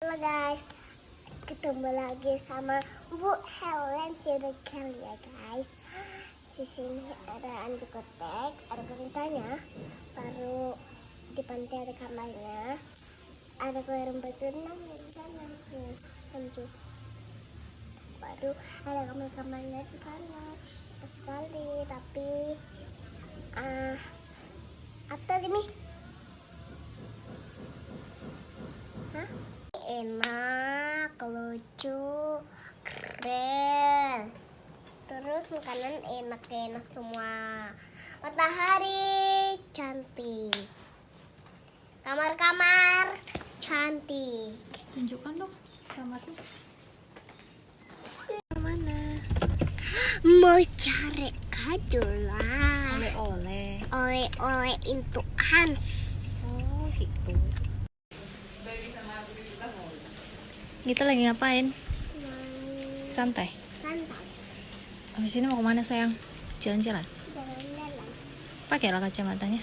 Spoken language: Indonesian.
Halo guys, ketemu lagi sama Bu Helen Ciregal ya guys. Di sini ada anjing kotek, ada gurintanya, baru di pantai ada kamarnya, ada aquarium berenang di sana, anjing. Baru ada kamar-kamarnya di sana, pas sekali. Tapi apa ini? Hah? Enak, lucu, keren. Terus makanan enak-enak semua. Matahari cantik. Kamar-kamar cantik. Tunjukkan dong kamarnya. Mana? Mau cari kado lah. Oleh-oleh. Oleh-oleh untuk Hans. Oh gitu. Kita lagi ngapain? Santai. Santai. Habis ini mau kemana sayang? Jalan-jalan. Jalan-jalan. Pakailah kacamatanya.